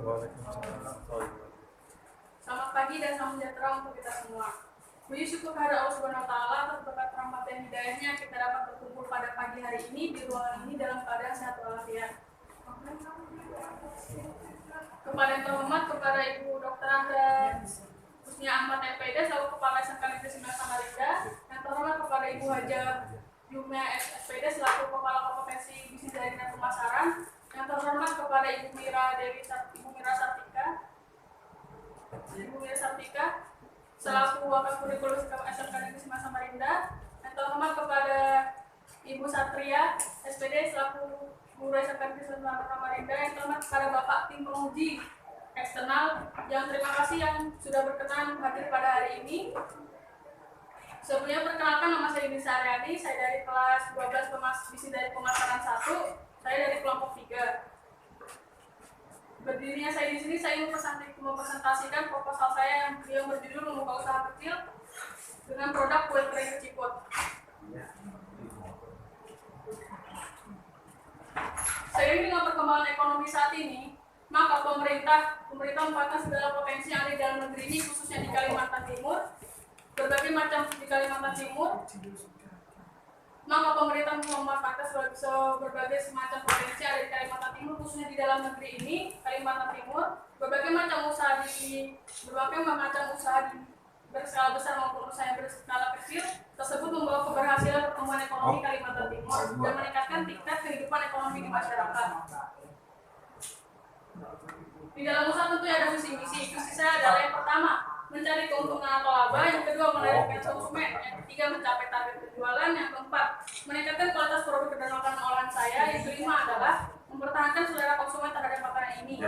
Selamat pagi dan salam sejahtera untuk kita semua. Puji syukur kehadirat Allah Subhanahu wa taala atas berkat rahmat dan hidayahnya kita dapat berkumpul pada pagi hari ini di ruangan ini dalam keadaan sehat walafiat. Kepada yang terhormat kepada Ibu Dr. Andra Husnia Ahmad MPD selaku Kepala SMK Negeri 9 Samarinda, yang terhormat kepada Ibu Haja Yumia SPD selaku Kepala Kompetensi Bisnis Jaringan dan Pemasaran, yang terhormat kepada Ibu Mira Sartika selaku Wakil Kurikulum SMK Negeri 9 Samarinda, yang terhormat kepada Ibu Satria SPD selaku Guru SMK Negeri 9 Samarinda, yang terhormat kepada Bapak tim penguji eksternal yang terima kasih yang sudah berkenan hadir pada hari ini. Sebelumnya perkenalkan, nama saya Indi Saryani, saya dari kelas 12 Bisnis dari Pemasaran 1, saya dari kelompok 3. Berdirinya saya di sini, saya ingin mempresentasikan proposal saya yang berjudul Membuka Usaha Kecil dengan produk kue kering keciput. Seiring dengan perkembangan ekonomi saat ini, maka pemerintah memanfaatkan segala potensi yang ada di dalam negeri ini, khususnya di Kalimantan Timur, berbagai macam di Kalimantan Timur. Maka pemerintah memanfaatkan berbagai semacam potensi yang ada di Kalimantan Timur, khususnya di dalam negeri ini, Kalimantan Timur, berbagai macam usaha berskala besar maupun usaha yang berskala kecil tersebut membawa keberhasilan pertumbuhan ekonomi Kalimantan Timur dan meningkatkan tingkat kehidupan ekonomi di masyarakat. Di dalam usaha tentu ada visi misi. Visi saya adalah yang pertama, mencari keuntungan atau laba, yang kedua menarik konsumen, yang ketiga mencapai target penjualan, yang keempat meningkatkan kualitas produk dan makanan olahan saya, yang kelima adalah mempertahankan selera konsumen terhadap makanan ini.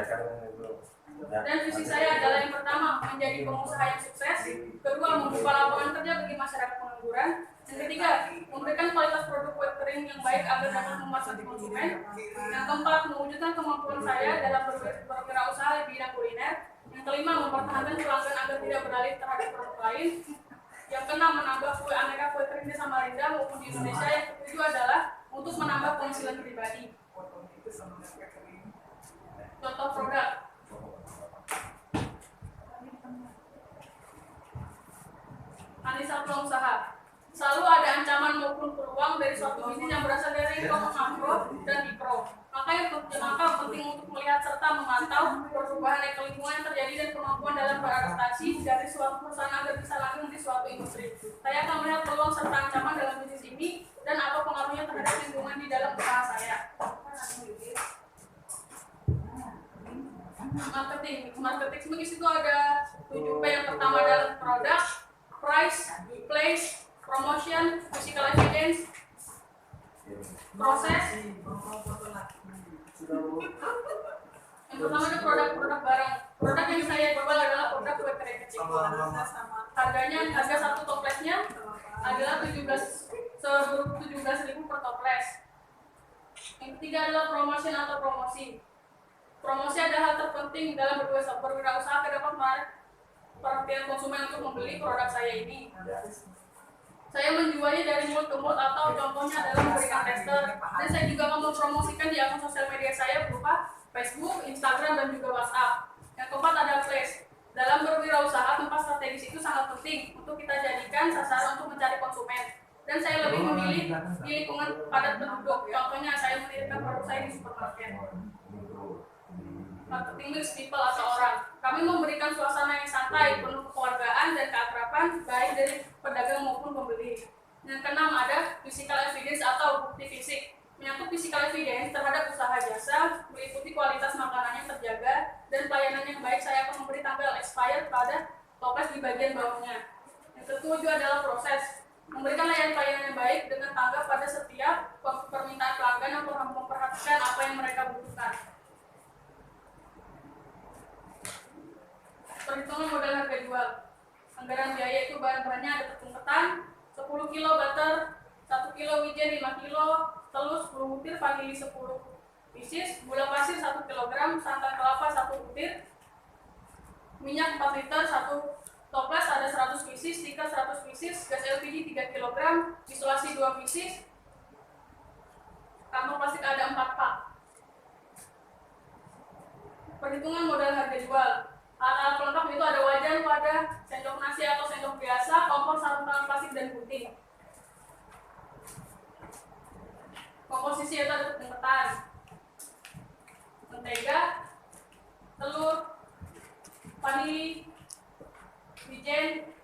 Dan visi saya adalah yang pertama, menjadi pengusaha yang sukses, kedua membuka lapangan kerja bagi masyarakat pengangguran, yang ketiga memberikan kualitas produk kue kering yang baik agar dapat memuaskan konsumen, yang keempat mewujudkan kemampuan saya dalam berwirausaha di bidang kuliner, yang kelima mempertahankan pelanggan agar tidak beralih terhadap produk lain, yang keenam menambah aneka kue kering di Samarinda maupun di Indonesia, yang ketujuh adalah untuk menambah penghasilan pribadi. Contoh produk: analisa peluang usaha. Selalu ada ancaman maupun peluang dari suatu bisnis yang berasal dari kelompok makro dan mikro. Maka penting untuk melihat serta memantau perubahan lingkungan yang terjadi dan kemampuan dalam beradaptasi dari suatu perusahaan agar bisa lanjut di suatu industri. Saya akan melihat peluang serta ancaman dalam bisnis ini dan apa pengaruhnya terhadap lingkungan di dalam usaha saya. Marketing itu ada 7P. Yang pertama adalah produk, price, place, promotion, physical evidence, proses. Yang pertama ada produk barang. Produk yang saya jual adalah produk kue kering kecil. Harga satu toplesnya adalah 17.000 per toples. Yang ketiga adalah promotion atau promosi. Promosi adalah hal terpenting dalam berwirausaha ke depan menarik perhatian konsumen untuk membeli produk saya ini. Saya menjualnya dari mulut ke mulut atau contohnya adalah memberikan tester, dan saya juga akan mempromosikan di akun sosial media saya berupa Facebook, Instagram, dan juga WhatsApp. Yang keempat ada place. Dalam berwirausaha, tempat strategis itu sangat penting untuk kita jadikan sasaran untuk mencari konsumen. Dan saya lebih memilih di lingkungan padat penduduk. Contohnya saya menitipkan produk saya di supermarket. Marketing mix people atau orang. Kami memberikan suasana yang santai, penuh kekeluargaan dan keakraban baik dari pedagang maupun pembeli. Yang keenam ada physical evidence atau bukti fisik. Menyangkut physical evidence terhadap usaha jasa, meliputi kualitas makanan yang terjaga dan pelayanan yang baik, saya akan memberi tanggal expired pada toples di bagian bawahnya. Yang ketujuh adalah proses. Memberikan layanan yang baik dengan tanggap pada setiap permintaan pelanggan yang memperhatikan apa yang mereka butuhkan. Perhitungan modal harga jual. Anggaran biaya itu bahan-bahannya ada tepung ketan 10 kg butter, 1 kg wijen 5 kg, telur 10 butir, vanili 10 pieces, gula pasir 1 kg, santan kelapa 1 butir, minyak 4 liter, 1 toples ada 100 pieces, stiker 100 pieces, gas LPG 3 kg, isolasi 2 pieces, kantong plastik ada 4 pak. Perhitungan modal harga jual. Alat-alat pelengkap itu ada wajan, wadah, sendok nasi atau sendok biasa, kompor, sarung tangan plastik, dan gunting. Komposisi itu ada tepung ketan, mentega, telur, vanili, wijen,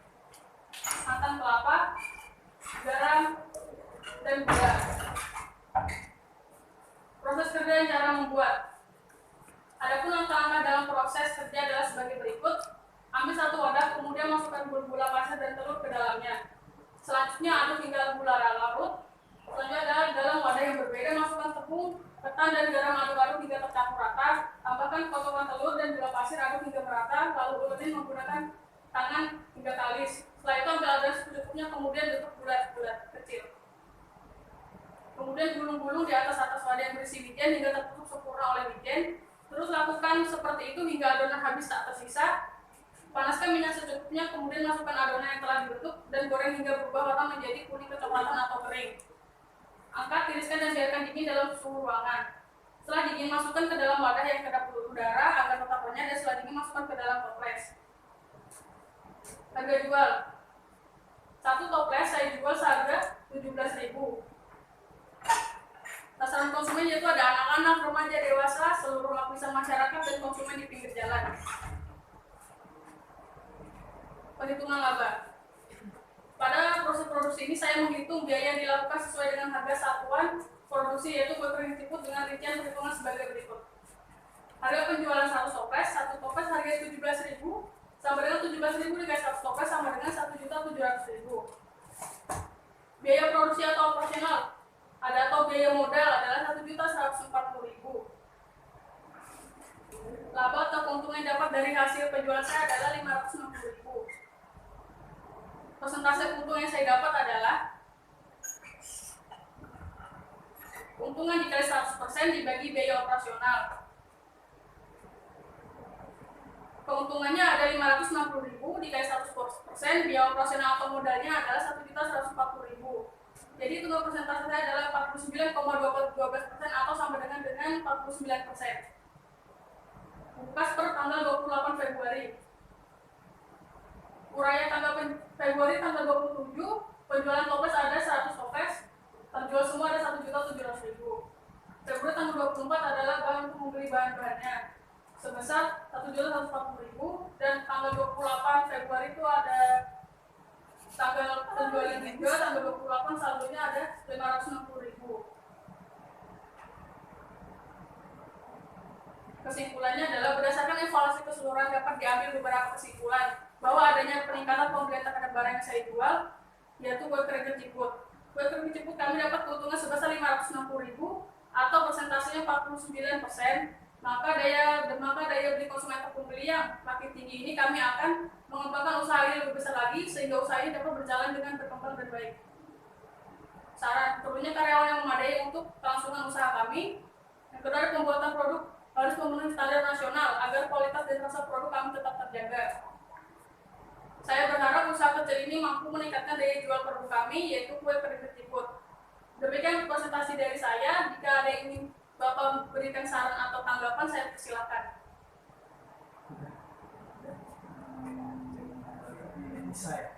santan kelapa, garam, dan gula. Proses kerja dan cara membuat. Adapun langkah-langkah dalam proses kerja adalah sebagai berikut. Ambil satu wadah, kemudian masukkan gula pasir dan telur ke dalamnya. Selanjutnya aduk hingga gula larut. Selanjutnya adalah dalam wadah yang berbeda, masukkan tepung, ketan, dan garam, aduk-aduk hingga tercampur rata. Tambahkan potongan telur dan gula pasir, aduk hingga merata, lalu ulutin menggunakan tangan hingga kalis. Setelah itu ambil adonan secukupnya, kemudian bentuk bulat-bulat kecil. Kemudian gulung-gulung di atas wadah yang berisi wijen hingga tertutup sempurna oleh wijen. Terus lakukan seperti itu hingga adonan habis tak tersisa. Panaskan minyak secukupnya, kemudian masukkan adonan yang telah dibentuk dan goreng hingga berubah warna menjadi kuning kecoklatan atau kering. Angkat, tiriskan, dan biarkan dingin dalam suhu ruangan. Setelah dingin, masukkan ke dalam wadah yang kedap udara agar tetap renyah, dan setelah dingin masukkan ke dalam toples. Harga jual. Satu toples saya jual seharga 17.000. Sasaran konsumen yaitu ada anak-anak, remaja, dewasa, seluruh lapisan masyarakat, dan konsumen di pinggir jalan. Perhitungan laba. Pada proses produksi ini saya menghitung biaya yang dilakukan sesuai dengan harga satuan produksi, yaitu kue kering siput dengan rincian perhitungan sebagai berikut. Harga penjualan 1 toples, 1 toples harga 17.000, sama dengan 17.000 dikali 1 toples sama dengan 1.700.000. Biaya produksi atau operasional atau biaya modal adalah 1.140.000. Laba atau keuntungan yang dapat dari hasil penjualan saya adalah 560.000. Persentase keuntungan yang saya dapat adalah keuntungan dikali 100% dibagi biaya operasional. Keuntungannya ada 560.000 dikali 100%, biaya operasional atau modalnya adalah 1.140.000. Jadi total persentase saya adalah 49,12% atau sama dengan 49%. Bukas per tanggal 28 Februari. Uraya tanggal Februari tanggal 27, penjualan toples ada 100 toples, terjual semua ada 1.700.000. Februari tanggal 24 adalah bahan untuk membeli bahan-bahannya sebesar 1.140.000, dan tanggal 28 Februari itu ada tanggal penjualan juga, tanggal 28 saldonya ada 560.000. Kesimpulannya adalah berdasarkan evaluasi keseluruhan dapat diambil beberapa kesimpulan bahwa adanya peningkatan pembelian terhadap barang yang saya jual, yaitu kue kering keciput. Kue kering keciput kami dapat keuntungan sebesar 560.000 atau persentasenya 49%. Maka daya beli konsumen atau pembeli yang makin tinggi ini, kami akan mengembangkan usaha ini lebih besar lagi sehingga usaha ini dapat berjalan dengan berkembang dan baik. Saran, perlunya karyawan yang memadai untuk kelangsungan usaha kami. Yang kedua, pembuatan produk harus memenuhi standar nasional agar kualitas dan rasa produk kami tetap terjaga. Saya berharap usaha kecil ini mampu meningkatkan daya jual produk kami, yaitu kue kering keciput. Demikian presentasi dari saya. Jika ada yang ingin Bapak berikan saran atau tanggapan, saya persilakan.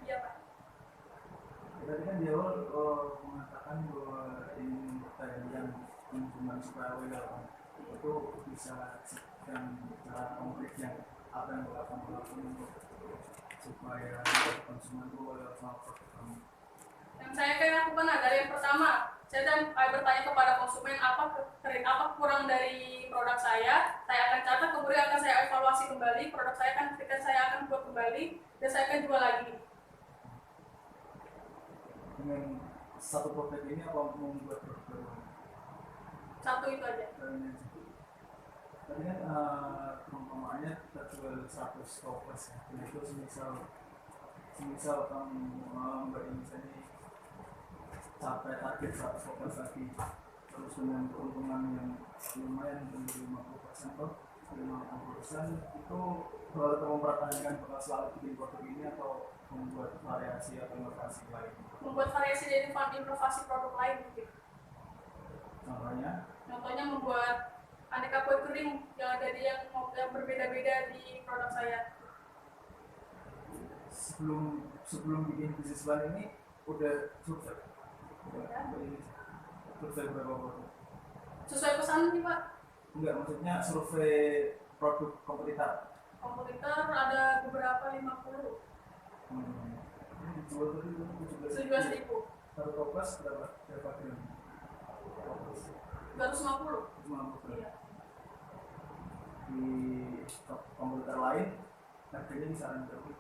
Iya, Pak. Tadi kan di awal mengatakan bahwa ini tagihan kunjungan supaya legal itu bisa yang cara konkretnya apa yang akan dilakukan untuk supaya konsumen itu loyal sama produk kami. Yang saya akan lakukan adalah yang pertama, saya akan bertanya kepada konsumen apa kurang dari produk saya akan catat, kemudian akan saya evaluasi kembali produk saya akan buat kembali dan saya akan jual lagi. Dengan satu produk ini apa membuat produk baru? Satu itu aja. Tadi kan perumpamaannya kita jual 100 toples ya, itu semisal kamu Mbak ini misalnya capai target 100 toples lagi, terus dengan keuntungan yang lumayan menjadi 50% atau 50%, itu kalau mempertahankan bakal selalu bikin produk ini atau membuat variasi atau inovasi lain? Membuat variasi dan inovasi produk lain mungkin. Contohnya membuat aneka kue kering yang ada di yang berbeda-beda di produk saya. Sebelum bikin bisnis plan ini udah survei. Survei berapa produk? Sesuai pesanan sih Pak. Enggak, maksudnya survei produk kompetitor. Kompetitor ada beberapa 50. Jual tadi 17.000. Satu toples berapa gram? 250. 50 gram. Iya. Di kompetitor lain harganya kisaran berapa?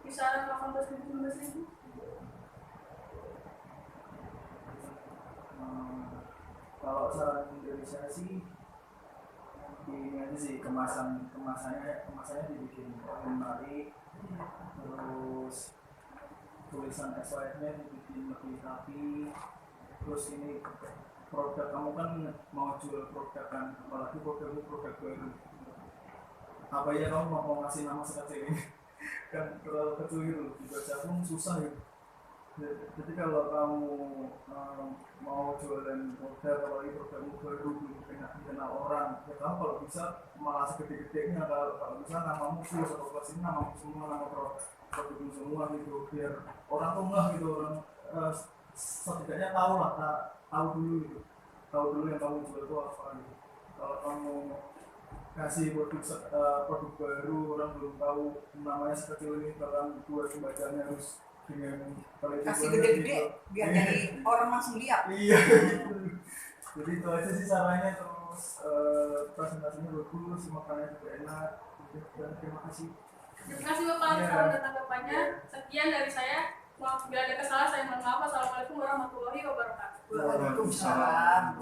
Kisaran 18.000 19.000. Kalau saran dari saya sih ini aja sih kemasannya dibikin menarik, terus tulisan SYF-nya dibikin lebih rapi, terus ini produk kamu kan mau jual produk kan, apalagi produkmu produk baru, apa ya kamu mau ngasih nama sekecil ini kan terlalu kecil gitu, dibaca pun susah gitu. Jadi kalau kamu mau jualan produk, apalagi produkmu baru belum dikenal orang, ya kamu kalau bisa malah segede-gedenya, kalau bisa namamu full atau kelas ini namamu semua, nama produkmu semua gitu, biar orang tuh nggak gitu, orang setidaknya tahu lah, tahu dulu yang kamu jual itu apa gitu. Kalau kamu kasih produk baru, orang belum tahu namanya sekecil ini, bahkan buat pembacanya harus dengan kasih gede-gede biar jadi orang langsung lihat. Iya gitu. Jadi itu aja sih caranya, terus presentasinya bagus, makannya juga enak. Dan terima kasih. Terima kasih Bapak atas saran dan tanggapannya. Sekian dari saya. Maaf bila ada kesalahan, saya mohon maaf. Assalamualaikum warahmatullahi wabarakatuh. Waalaikumsalam.